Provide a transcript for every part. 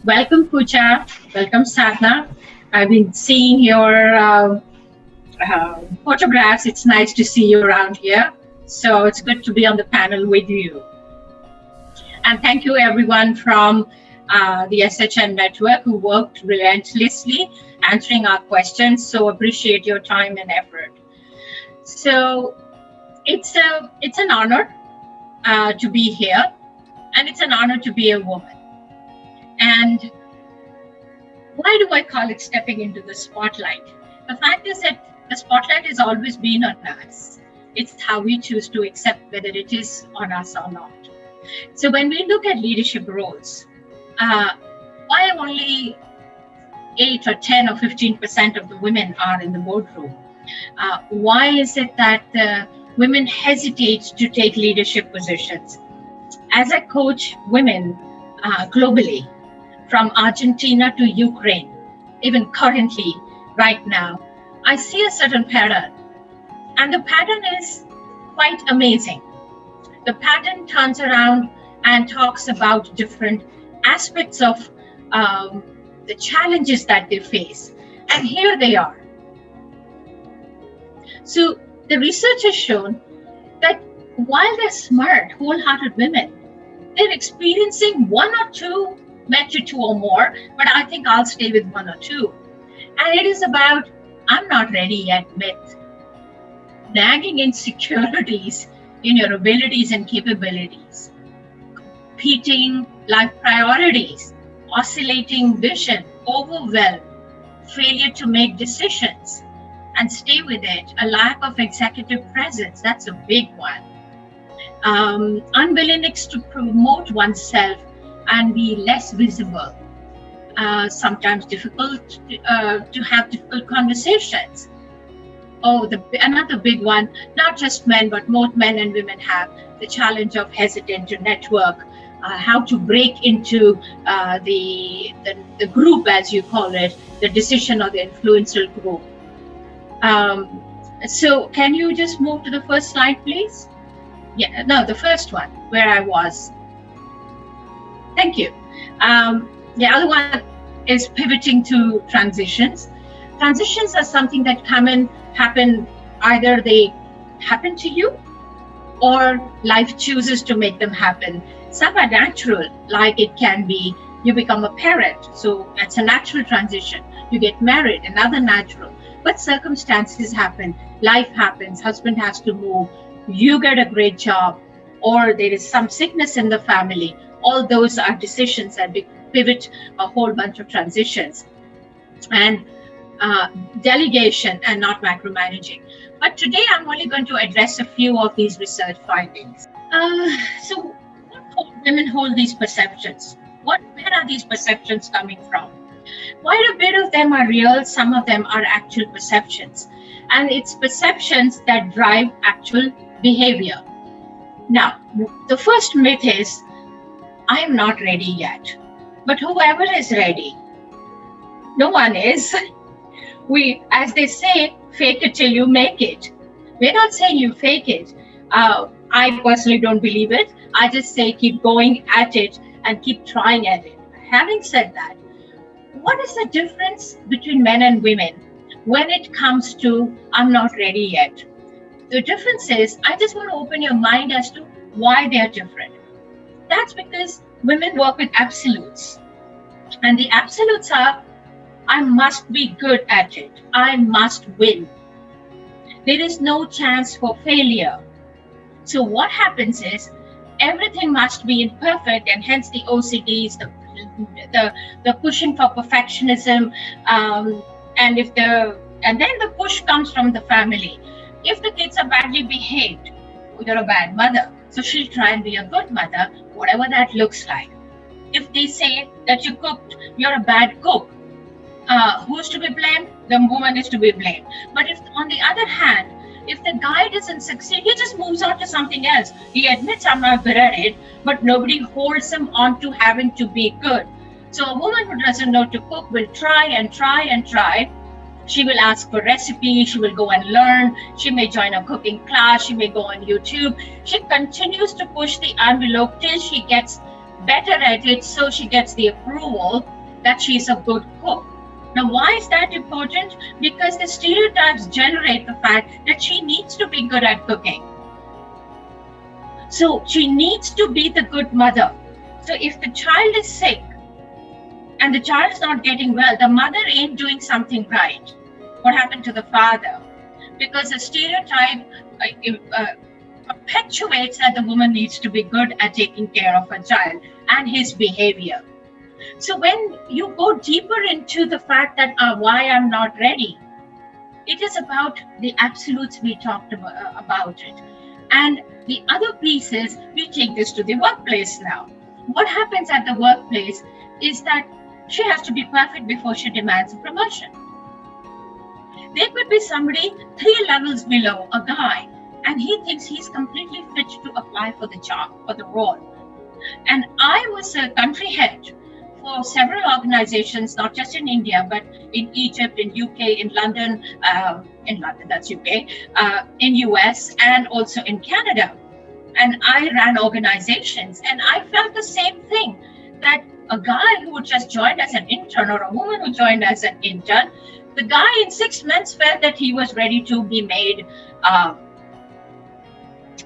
Welcome, Pooja. Welcome, Sadhna. I've been seeing your photographs. It's nice to see you around here. So it's good to be on the panel with you. And thank you, everyone from the SHN network who worked relentlessly answering our questions. So appreciate your time and effort. So it's an honor to be here, and it's an honor to be a woman. And why do I call it stepping into the spotlight? The fact is that the spotlight has always been on us. It's how we choose to accept whether it is on us or not. So when we look at leadership roles, why only 8 or 10 or 15% of the women are in the boardroom? Why is it that women hesitate to take leadership positions? As I coach women globally, from Argentina to Ukraine, even currently, right now, I see a certain pattern. And the pattern is quite amazing. The pattern turns around and talks about different aspects of the challenges that they face. And here they are. So the research has shown that while they're smart, wholehearted women, they're experiencing one or two, maybe two or more, but I think I'll stay with one or two. And it is about, I'm not ready yet myth. Nagging insecurities in your abilities and capabilities. Competing life priorities, oscillating vision, overwhelm, failure to make decisions, and stay with it. A lack of executive presence, that's a big one. Unwillingness to promote oneself and be less visible. Sometimes difficult to have difficult conversations. Oh, another big one, not just men, but both men and women have the challenge of hesitant to network, how to break into the group, as you call it, the decision or the influential group. So can you just move to the first slide, please? Yeah, no, the first one, where I was. Thank you. The other one is pivoting to transitions. Transitions are something that happen, either they happen to you or life chooses to make them happen. Some are natural, like it can be you become a parent, so that's a natural transition. You get married, another natural. But circumstances happen, life happens, husband has to move, you get a great job, or there is some sickness in the family. All those are decisions that pivot a whole bunch of transitions. And delegation and not macromanaging. But today I'm only going to address a few of these research findings. So what women hold these perceptions? Where are these perceptions coming from? Quite a bit of them are real, some of them are actual perceptions. And it's perceptions that drive actual behavior. Now, the first myth is, I am not ready yet. But whoever is ready, no one is. As they say, fake it till you make it. We're not saying you fake it. I personally don't believe it. I just say keep going at it and keep trying at it. Having said that, what is the difference between men and women when it comes to I'm not ready yet? The difference is, I just want to open your mind as to why they're different. That's because women work with absolutes. And the absolutes are, I must be good at it. I must win. There is no chance for failure. So what happens is everything must be imperfect, and hence the OCDs, the pushing for perfectionism, and then the push comes from the family. If the kids are badly behaved, you're a bad mother. So she'll try and be a good mother, whatever that looks like. If they say that you cooked, you're a bad cook. Who's to be blamed? The woman is to be blamed. But if, on the other hand, if the guy doesn't succeed, he just moves on to something else. He admits I'm not good at it, but nobody holds him on to having to be good. So a woman who doesn't know to cook will try and try and try. She will ask for recipes, she will go and learn, she may join a cooking class, she may go on YouTube. She continues to push the envelope till she gets better at it, so she gets the approval that she's a good cook. Now, why is that important? Because the stereotypes generate the fact that she needs to be good at cooking. So she needs to be the good mother. So if the child is sick and the child is not getting well, the mother ain't doing something right. What happened to the father? Because the stereotype perpetuates that the woman needs to be good at taking care of her child and his behavior. So when you go deeper into the fact that why I'm not ready, it is about the absolutes we talked about it. And the other piece is, we take this to the workplace now. What happens at the workplace is that she has to be perfect before she demands a promotion. There could be somebody 3 levels below, a guy, and he thinks he's completely fit to apply for the job, for the role. And I was a country head for several organizations, not just in India, but in Egypt, in UK, in London, that's UK, in US, and also in Canada. And I ran organizations, and I felt the same thing, that a guy who just joined as an intern or a woman who joined as an intern, the guy in 6 months felt that he was ready to be made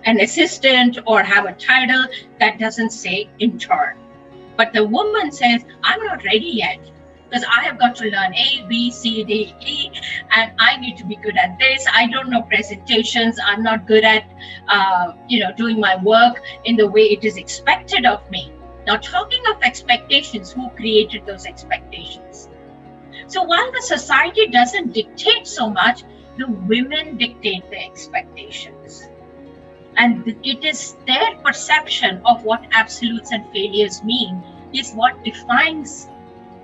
an assistant or have a title that doesn't say intern. But the woman says, I'm not ready yet, because I have got to learn A, B, C, D, E, and I need to be good at this. I don't know presentations. I'm not good at, doing my work in the way it is expected of me. Now, talking of expectations, who created those expectations? So while the society doesn't dictate so much, the women dictate the expectations. And it is their perception of what absolutes and failures mean is what defines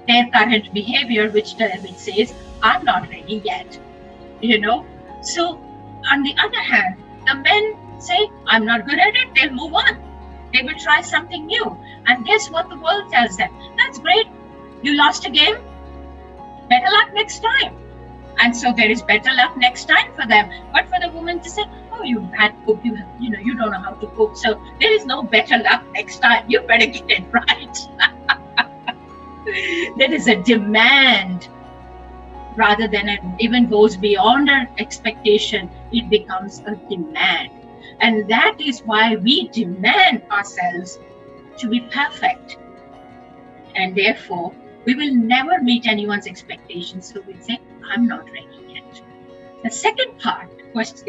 their current behavior, which says, I'm not ready yet. So on the other hand, the men say, I'm not good at it, they'll move on. They will try something new. And guess what the world tells them? That's great. You lost a game. Better luck next time. And so there is better luck next time for them. But for the woman to say, oh, you bad cook, you don't know how to cook, so there is no better luck next time. You better get it right. There is a demand rather than it even goes beyond our expectation. It becomes a demand. And that is why we demand ourselves to be perfect. And therefore, we will never meet anyone's expectations. So we say, I'm not ready yet. The second part, which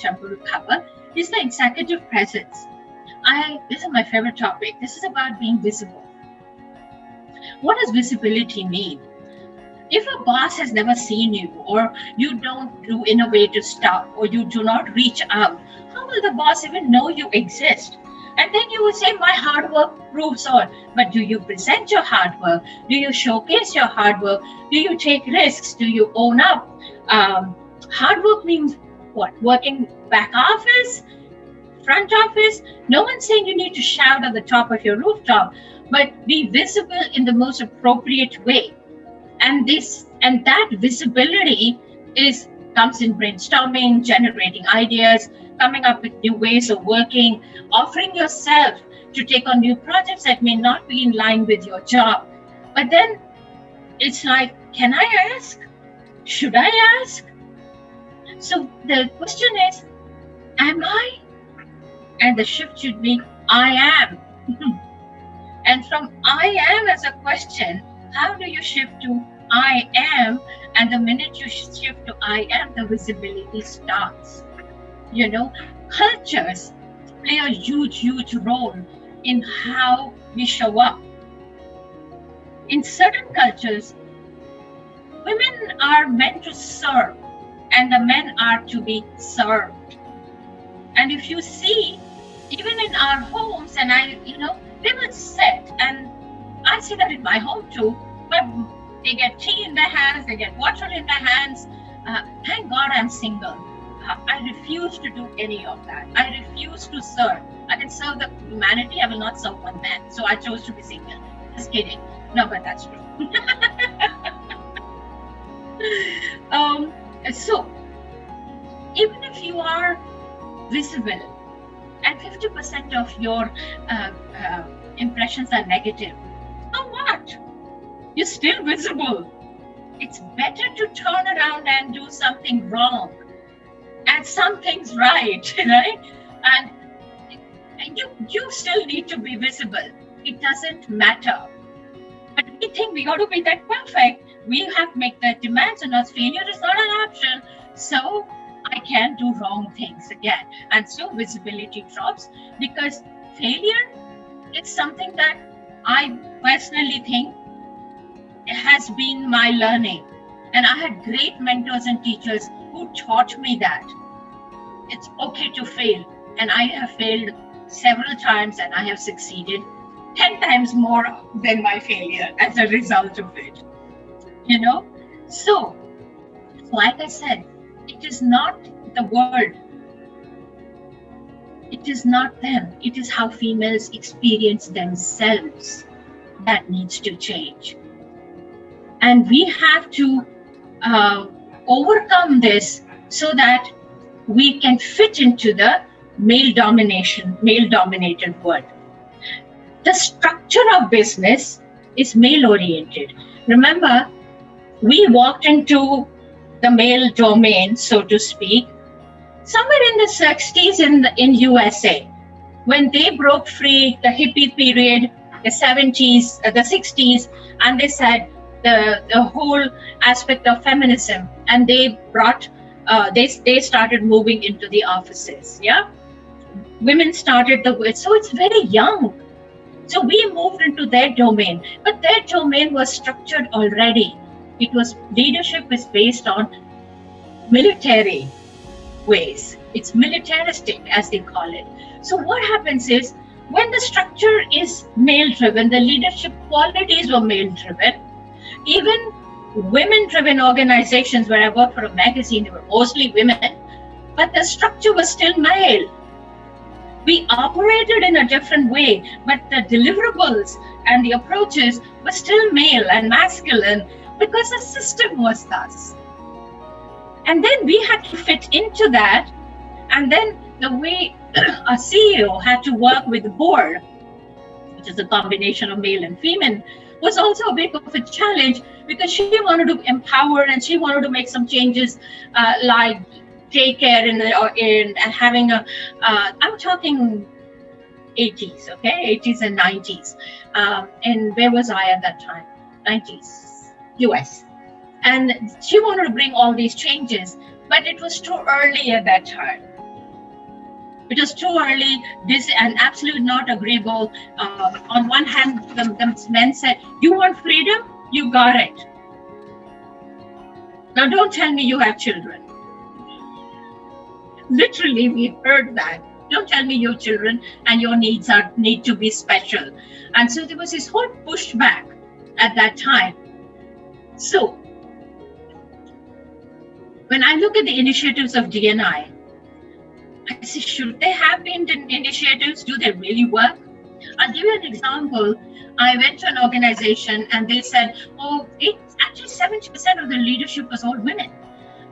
I'm going to cover, is the executive presence. This is my favorite topic. This is about being visible. What does visibility mean? If a boss has never seen you, or you don't do innovative stuff, or you do not reach out, how will the boss even know you exist? And then you will say, my hard work proves all. But do you present your hard work? Do you showcase your hard work? Do you take risks? Do you own up? Hard work means what? Working back office, front office? No one's saying you need to shout at the top of your rooftop, but be visible in the most appropriate way. And that visibility comes in brainstorming, generating ideas, coming up with new ways of working, offering yourself to take on new projects that may not be in line with your job. But then it's like, can I ask? Should I ask? So the question is, am I? And the shift should be, I am. And from I am as a question, how do you shift to I am? And the minute you shift to I am, the visibility starts. Cultures play a huge, huge role in how we show up. In certain cultures, women are meant to serve and the men are to be served. And if you see, even in our homes, and they will sit, and I see that in my home too, but they get tea in their hands, they get water in their hands. Thank God I'm single. I refuse to do any of that. I refuse to serve. I can serve the humanity, I will not serve one man. So I chose to be single. Just kidding. No, but that's true. So, even if you are visible, and 50% of your impressions are negative. So what? You're still visible. It's better to turn around and do something wrong and some things right, right? And you still need to be visible. It doesn't matter. But we think we got to be that perfect. We have to make the demands on us. Failure is not an option. So I can do wrong things again. And so visibility drops, because failure is something that I personally think has been my learning. And I had great mentors and teachers who taught me that it's okay to fail. And I have failed several times and I have succeeded 10 times more than my failure as a result of it. You know? So, like I said, it is not the word. It is not them. It is how females experience themselves that needs to change. And we have to overcome this so that we can fit into the male-dominated world. The structure of business is male-oriented. Remember, we walked into the male domain, so to speak, somewhere in the 60s in USA, when they broke free, the hippie period, the 70s, the 60s, and they said the whole aspect of feminism, and they brought, they started moving into the offices, yeah? Women started so it's very young. So we moved into their domain, but their domain was structured already. It was, leadership is based on military ways. It's militaristic, as they call it. So what happens is, when the structure is male-driven, the leadership qualities were male-driven. Even women-driven organizations, where I worked for a magazine, they were mostly women, but the structure was still male. We operated in a different way, but the deliverables and the approaches were still male and masculine, because the system was thus. And then we had to fit into that. And then the way a CEO had to work with the board, which is a combination of male and female, was also a bit of a challenge, because she wanted to empower and she wanted to make some changes, like daycare and having a, I'm talking 80s, okay, 80s and 90s. And where was I at that time? 90s, US. And she wanted to bring all these changes, but it was too early at that time. It was too early, this and absolutely not agreeable. On one hand, the men said, you want freedom? You got it. Now don't tell me you have children. Literally, we heard that. Don't tell me your children and your needs need to be special. And so there was this whole pushback at that time. So when I look at the initiatives of D&I, I say, should they have been initiatives? Do they really work? I'll give you an example. I went to an organization and they said, oh, it's actually 70% of the leadership was all women.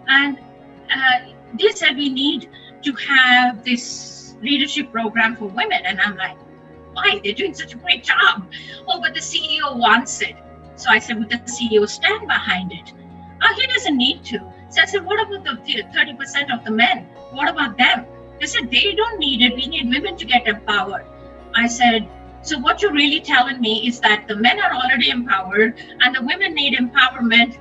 And they said, we need to have this leadership program for women. And I'm like, why? They're doing such a great job. Oh, but the CEO wants it. So I said, would the CEO stand behind it? He doesn't need to. So I said, what about the 30% of the men? What about them? They said, they don't need it. We need women to get empowered. I said, so what you're really telling me is that the men are already empowered and the women need empowerment.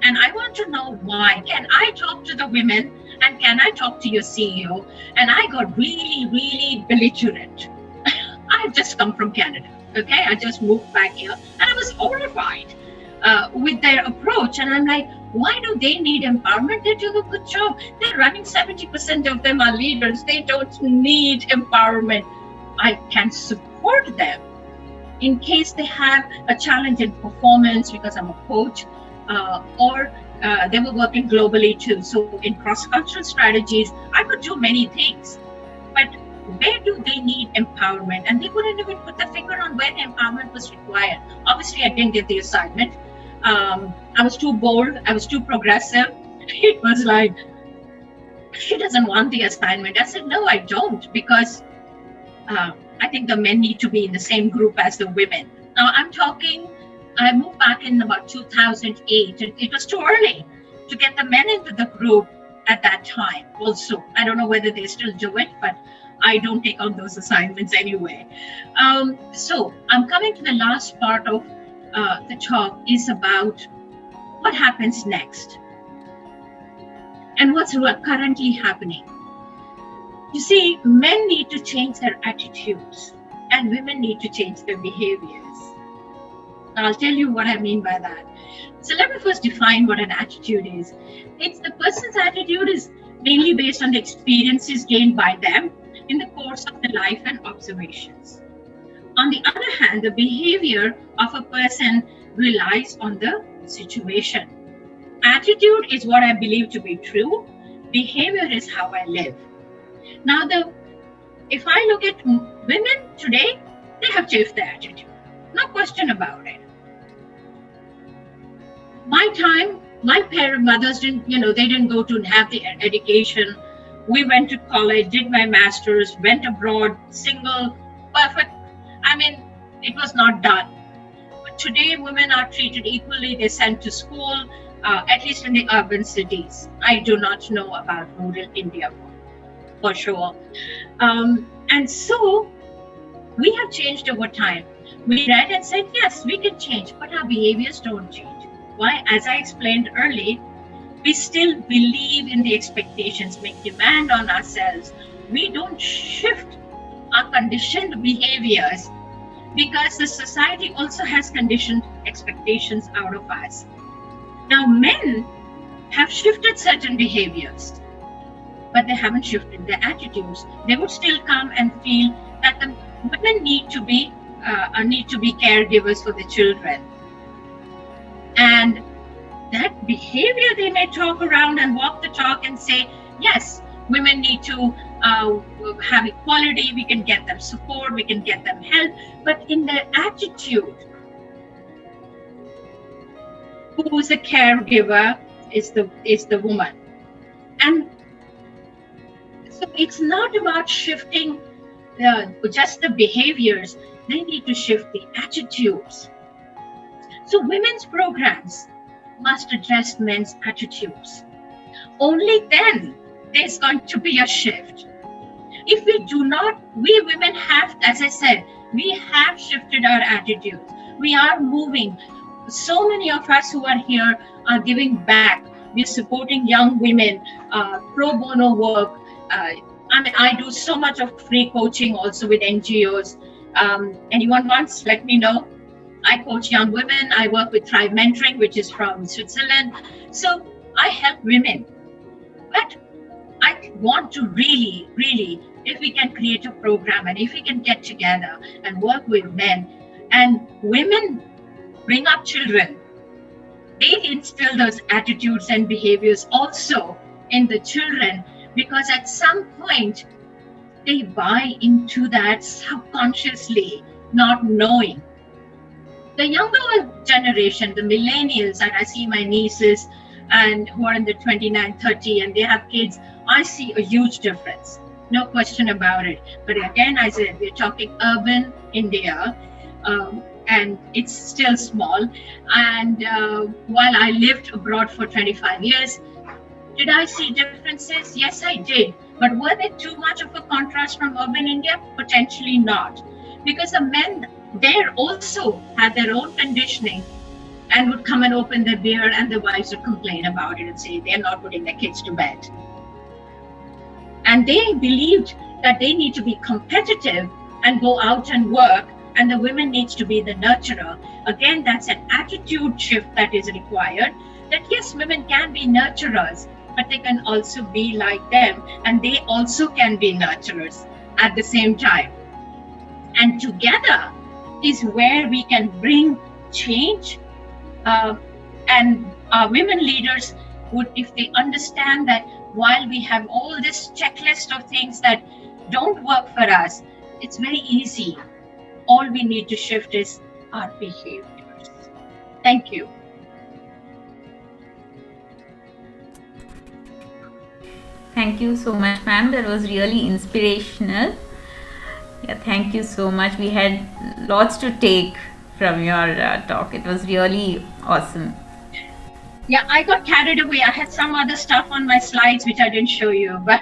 And I want to know why. Can I talk to the women and can I talk to your CEO? And I got really, really belligerent. I've just come from Canada, okay? I just moved back here and I was horrified with their approach. And I'm like, why do they need empowerment? They do a good job. They're running 70% of them are leaders. They don't need empowerment. I can support them in case they have a challenge in performance, because I'm a coach, or they were working globally too. So in cross-cultural strategies, I could do many things, but where do they need empowerment? And they couldn't even put the finger on where the empowerment was required. Obviously, I didn't get the assignment. I was too bold. I was too progressive. It was like, she doesn't want the assignment. I said, no, I don't, because I think the men need to be in the same group as the women. Now I moved back in about 2008. It was too early to get the men into the group at that time also. I don't know whether they still do it, but I don't take on those assignments anyway. So I'm coming to the last part of the talk is about what happens next and what's currently happening. You see, men need to change their attitudes and women need to change their behaviors. I'll tell you what I mean by that. So let me first define what an attitude is. It's the person's attitude is mainly based on the experiences gained by them in the course of the life and observations. On the other hand, the behavior of a person relies on the situation. Attitude is what I believe to be true. Behavior is how I live. Now, if I look at women today, they have changed their attitude. No question about it. My time, my mothers didn't, they didn't go to have the education. We went to college, did my master's, went abroad, single, perfect. I mean, it was not done. But today, women are treated equally. They're sent to school, at least in the urban cities. I do not know about rural India for sure. And so we have changed over time. We read and said, yes, we can change, but our behaviors don't change. Why? As I explained earlier, we still believe in the expectations, make demand on ourselves. We don't shift our conditioned behaviors because the society also has conditioned expectations out of us. Now, men have shifted certain behaviors, but they haven't shifted their attitudes. They would still come and feel that the women need to be caregivers for the children. And that behavior, they may talk around and walk the talk and say, yes, women need to have equality, we can get them support, we can get them help, but in their attitude, who is a caregiver is the woman. And so it's not about shifting just the behaviors, they need to shift the attitudes. So women's programs must address men's attitudes. Only then there's going to be a shift. If we do not, we women have, as I said, we have shifted our attitudes. We are moving. So many of us who are here are giving back. We're supporting young women, pro bono work. I do so much of free coaching also with NGOs. Anyone wants, let me know. I coach young women. I work with Thrive Mentoring, which is from Switzerland. So I help women. But I want to really, if we can create a program and if we can get together and work with men and women bring up children, they instill those attitudes and behaviors also in the children, because at some point they buy into that subconsciously, not knowing. The younger generation, the millennials, and I see my nieces and who are in the 29, 30 and they have kids, I see a huge difference. No question about it. But again, I said, we're talking urban India, and it's still small. And while I lived abroad for 25 years, did I see differences? Yes, I did. But were they too much of a contrast from urban India? Potentially not. Because the men there also had their own conditioning and would come and open their beer and the wives would complain about it and say they're not putting their kids to bed. And they believed that they need to be competitive and go out and work, and the women needs to be the nurturer. Again, that's an attitude shift that is required, that yes, women can be nurturers, but they can also be like them, and they also can be nurturers at the same time. And together is where we can bring change, and our women leaders would, if they understand that while we have all this checklist of things that don't work for us, it's very easy. All we need to shift is our behaviors. Thank you. Thank you so much, ma'am. That was really inspirational. Yeah, thank you so much. We had lots to take from your talk. It was really awesome. Yeah, I got carried away. I had some other stuff on my slides which I didn't show you, but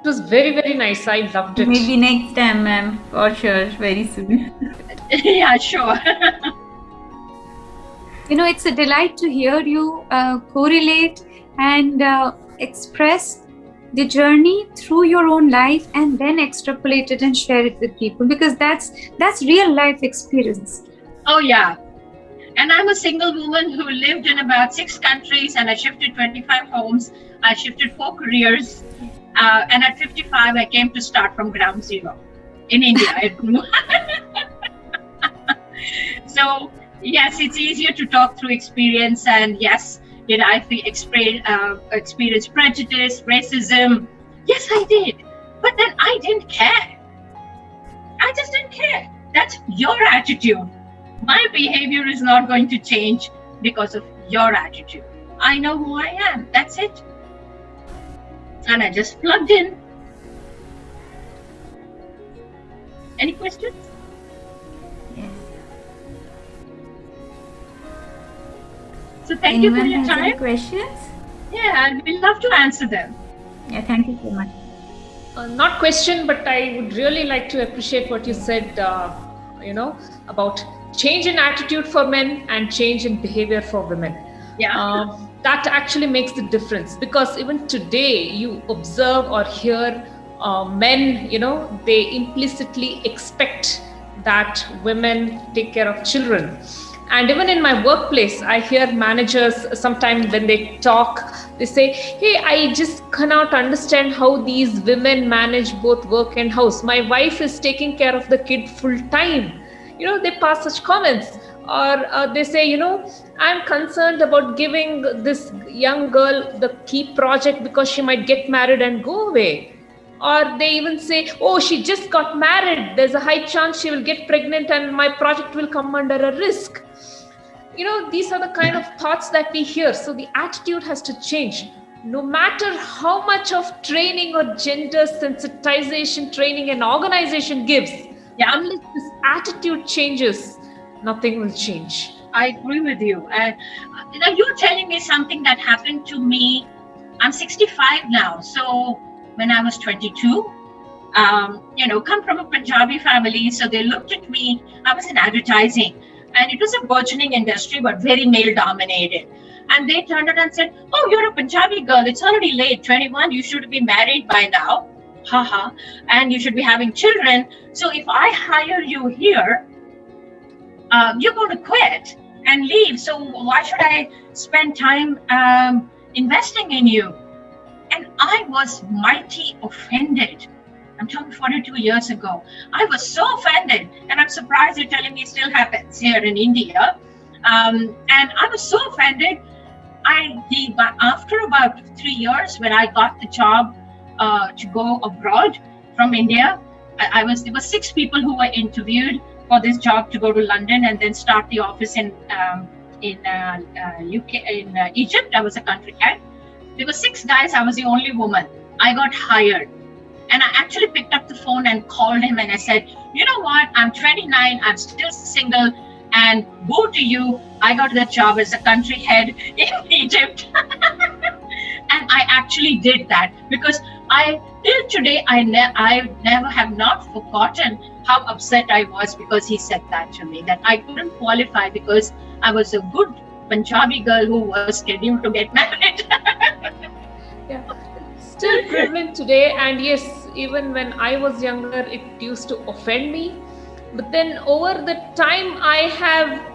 It was very, very nice. I loved it. Maybe next time, ma'am, for sure, very soon. yeah, sure. It's a delight to hear you correlate and express the journey through your own life and then extrapolate it and share it with people, because that's real life experience. Oh, yeah. And I'm a single woman who lived in about 6 countries, and I shifted 25 homes. I shifted 4 careers. And at 55, I came to start from ground zero in India. So, yes, it's easier to talk through experience. And yes, did I experience prejudice, racism? Yes, I did. But then I didn't care. I just didn't care. That's your attitude. My behavior is not going to change because of your attitude. I know who I am. That's it. And I just plugged in. Any questions? Yes. So thank you for your Anyone has any time. questions? Yeah, we'd love to answer them. Yeah, thank you so much. Not question, but I would really like to appreciate what you said, about change in attitude for men and change in behavior for women. Yeah. That actually makes the difference, because even today you observe or hear men, they implicitly expect that women take care of children. And even in my workplace, I hear managers sometimes when they talk, they say, hey, I just cannot understand how these women manage both work and house. My wife is taking care of the kid full time. They pass such comments. Or they say, I'm concerned about giving this young girl the key project because she might get married and go away. Or they even say, oh, she just got married. There's a high chance she will get pregnant and my project will come under a risk. These are the kind of thoughts that we hear. So the attitude has to change. No matter how much of training or gender sensitization training an organization gives, unless this attitude changes, nothing will change. I agree with you. You're telling me something that happened to me. I'm 65 now. So when I was 22, come from a Punjabi family. So they looked at me. I was in advertising, and it was a burgeoning industry, but very male dominated. And they turned around and said, oh, you're a Punjabi girl. It's already late, 21. You should be married by now. Haha. And you should be having children. So if I hire you here, you're going to quit and leave. So why should I spend time investing in you? And I was mighty offended. I'm talking 42 years ago. I was so offended. And I'm surprised you're telling me it still happens here in India. And I was so offended. After about 3 years, when I got the job to go abroad from India, there were 6 people who were interviewed for this job to go to London and then start the office in UK, in Egypt. I was a country head. There were 6 guys. I was the only woman. I got hired. And I actually picked up the phone and called him and I said, you know what? I'm 29. I'm still single. And woe to you, I got the job as a country head in Egypt. And I actually did that because till today, I never have not forgotten how upset I was because he said that to me, that I couldn't qualify because I was a good Punjabi girl who was scheduled to get married. Yeah, still prevalent today. And yes, even when I was younger, it used to offend me. But then over the time, I have,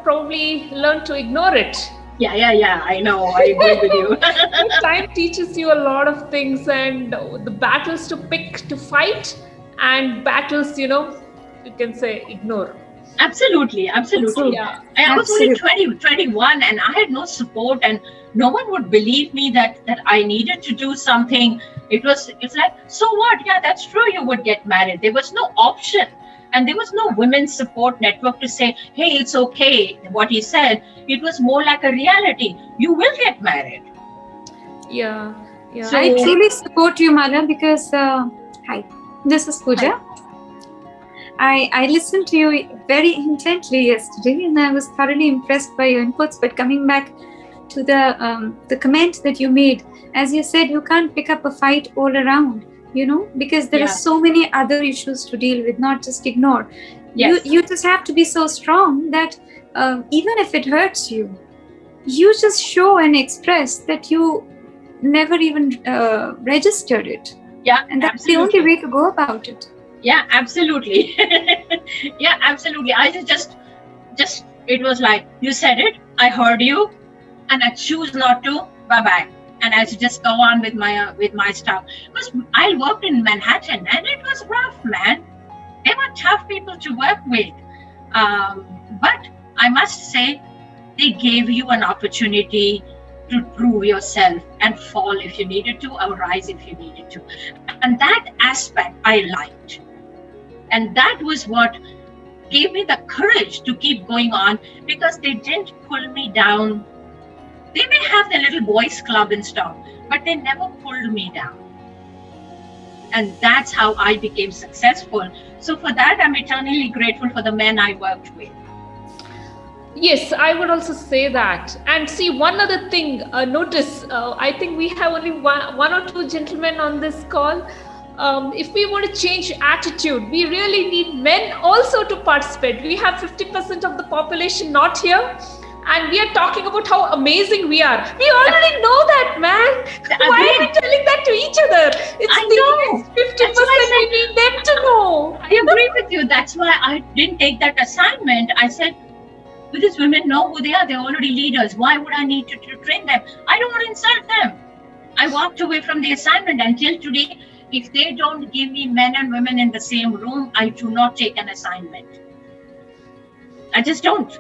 probably learned to ignore it. Yeah, I know. I agree with you. Time teaches you a lot of things, and the battles to pick to fight and battles, you can say ignore. Absolutely. Yeah. I was only 21 and I had no support and no one would believe me that I needed to do something. It's like, so what? Yeah, that's true. You would get married. There was no option. And there was no women's support network to say, hey, it's okay, what he said. It was more like a reality. You will get married. Yeah. Yeah. So- I truly support you, Mala, because hi, this is Pooja. I listened to you very intently yesterday, and I was thoroughly impressed by your inputs. But coming back to the comment that you made, as you said, you can't pick up a fight all around, because there are so many other issues to deal with, not just ignore. Yes. You just have to be so strong that even if it hurts you, you just show and express that you never even registered it. Yeah, And that's absolutely. the only way to go about it. Yeah, absolutely. Yeah, absolutely. I just, it was like, you said it, I heard you, and I choose not to, bye-bye. And I just go on with my stuff. Because I worked in Manhattan, and it was rough, man. They were tough people to work with. But I must say, they gave you an opportunity to prove yourself and fall if you needed to, or rise if you needed to. And that aspect I liked. And that was what gave me the courage to keep going on, because they didn't pull me down. They may have the little boys club and stuff, but they never pulled me down. And that's how I became successful. So for that, I'm eternally grateful for the men I worked with. Yes, I would also say that. And see, one other thing, notice, I think we have only one or two gentlemen on this call. If we want to change attitude, we really need men also to participate. We have 50% of the population not here, and we are talking about how amazing we are. We already know that, man. Why are we telling that to each other? It's 50%. We need them to know. I agree with you. That's why I didn't take that assignment. I said, because women know who they are. They're already leaders. Why would I need to train them? I don't want to insult them. I walked away from the assignment until today. If they don't give me men and women in the same room, I do not take an assignment. I just don't.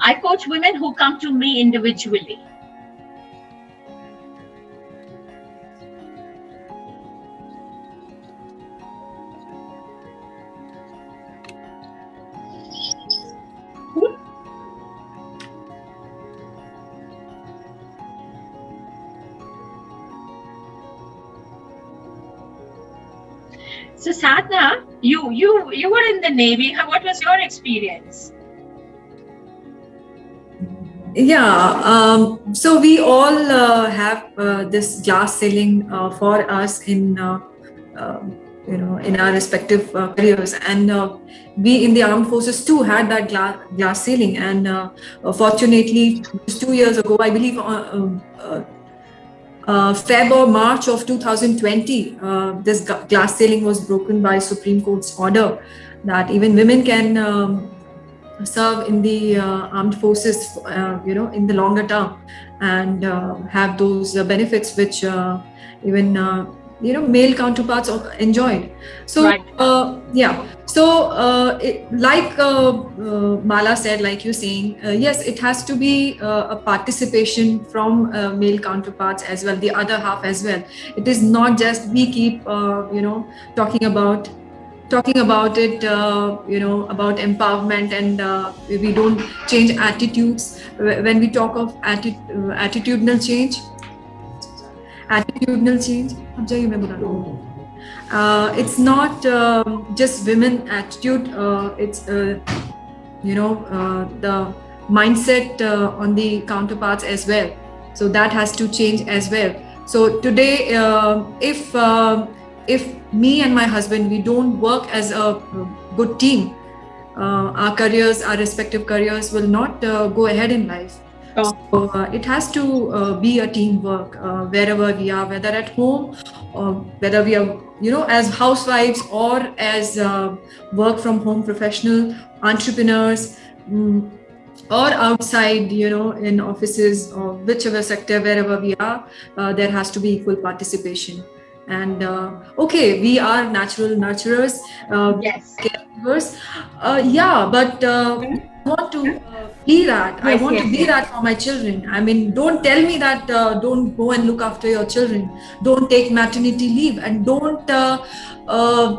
I coach women who come to me individually. So Sadhna, you were in the Navy. What was your experience? Yeah, so we all have this glass ceiling for us in in our respective careers, and we in the armed forces too had that glass ceiling. And fortunately, just 2 years ago, I believe, Feb or March of 2020, this glass ceiling was broken by Supreme Court's order that even women can serve in the armed forces, in the longer term, and have those benefits which even male counterparts enjoyed. So Right. Like Mala said, like you saying, yes, it has to be a participation from male counterparts as well, the other half as well. It is not just we keep talking about it, about empowerment, and we don't change attitudes. When we talk of attitudinal change, it's not just women attitude, it's the mindset on the counterparts as well. So that has to change as well. So today, if me and my husband, we don't work as a good team, our respective careers will not go ahead in life. Oh. So it has to be a teamwork wherever we are, whether at home or whether we are, as housewives or as work from home professional entrepreneurs, or outside, in offices or whichever sector, wherever we are, there has to be equal participation. And we are natural nurturers, Yes. caregivers, but I want to be that. I want to be that for my children. I mean, don't tell me that don't go and look after your children, don't take maternity leave, and don't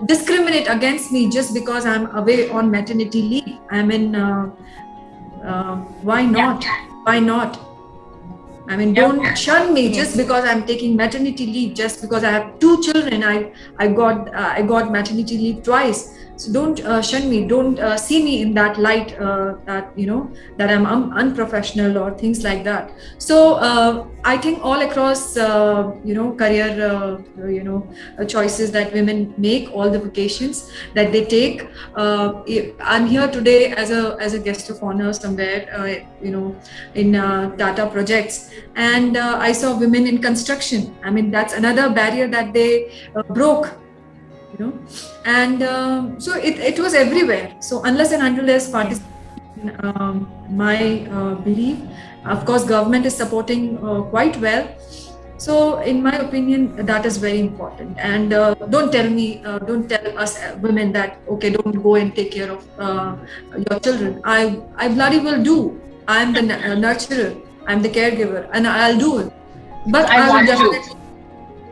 discriminate against me just because I'm away on maternity leave. I mean, why not? Why not? I mean, don't shun me just because I'm taking maternity leave, just because I have 2 children. I got maternity leave twice. So don't shun me. Don't see me in that light that that I'm unprofessional or things like that. So I think all across career choices that women make, all the vocations that they take. I'm here today as a guest of honor somewhere in Tata projects, and I saw women in construction. I mean, that's another barrier that they broke. And so it was everywhere. So unless and until there's participation, my belief, of course, government is supporting quite well. So in my opinion, that is very important. And don't tell us women that, okay, don't go and take care of your children. I bloody will do. I'm the nurturer, I'm the caregiver, and I'll do it. But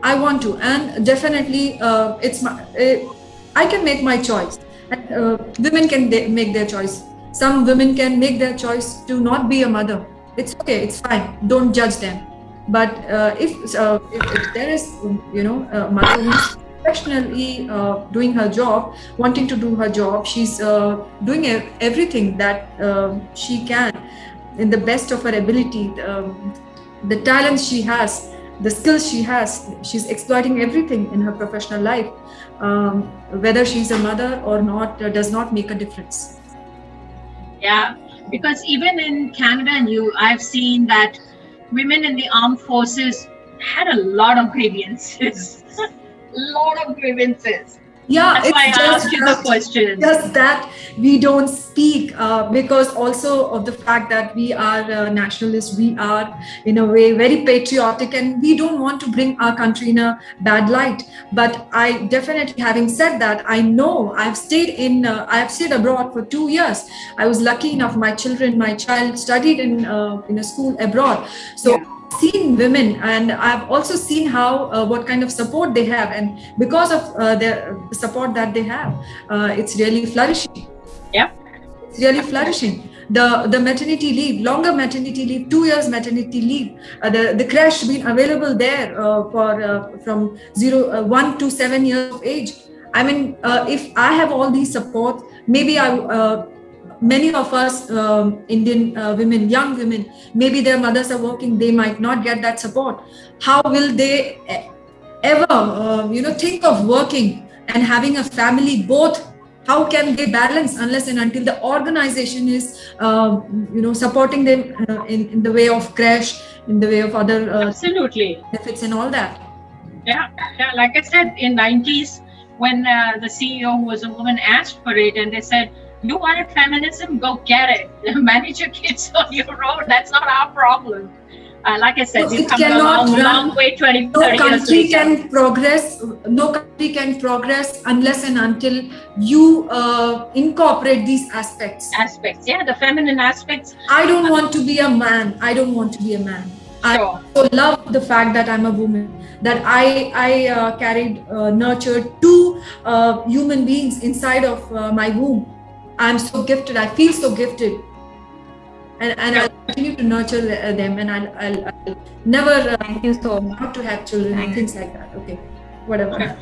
I want to, and definitely I can make my choice. And women can make their choice. Some women can make their choice to not be a mother. It's okay, it's fine. Don't judge them. But if there is a mother who's professionally doing her job, wanting to do her job, she's doing everything that she can in the best of her ability, the talents she has, the skills she has, she's exploiting everything in her professional life. Whether she's a mother or not does not make a difference. Yeah, because even in Canada and I've seen that women in the armed forces had a lot of grievances. Yeah, that's why I asked you the question. Just that we don't speak because also of the fact that we are nationalists, we are in a way very patriotic, and we don't want to bring our country in a bad light. But I definitely, having said that, I know I've stayed abroad for 2 years. I was lucky enough, my child studied in a school abroad. So seen women, and I've also seen how what kind of support they have, and because of the support that they have, it's really flourishing. It's really flourishing. The maternity leave, longer maternity leave, 2 years maternity leave, the creche being available there from 1 to 7 years of age. I mean, if I have all these support, maybe many of us Indian women, young women, maybe their mothers are working, they might not get that support. How will they ever think of working and having a family both? How can they balance unless and until the organization is supporting them in the way of creche, in the way of other absolutely benefits and all that? Yeah, like I said, in 90s when the CEO, who was a woman, asked for it, and they said, you wanted feminism, go get it. Manage your kids on your own. That's not our problem. Like I said, we've come a long way, 20, 30 years later. No country can progress unless and until you incorporate these aspects. Yeah, the feminine aspects. I don't want to be a man. Sure. I so love the fact that I'm a woman, that I nurtured 2 human beings inside of my womb. I'm so gifted. I feel so gifted, and I'll continue to nurture them. And I'll never thank you so much. Not to have children and things like that. Okay, whatever.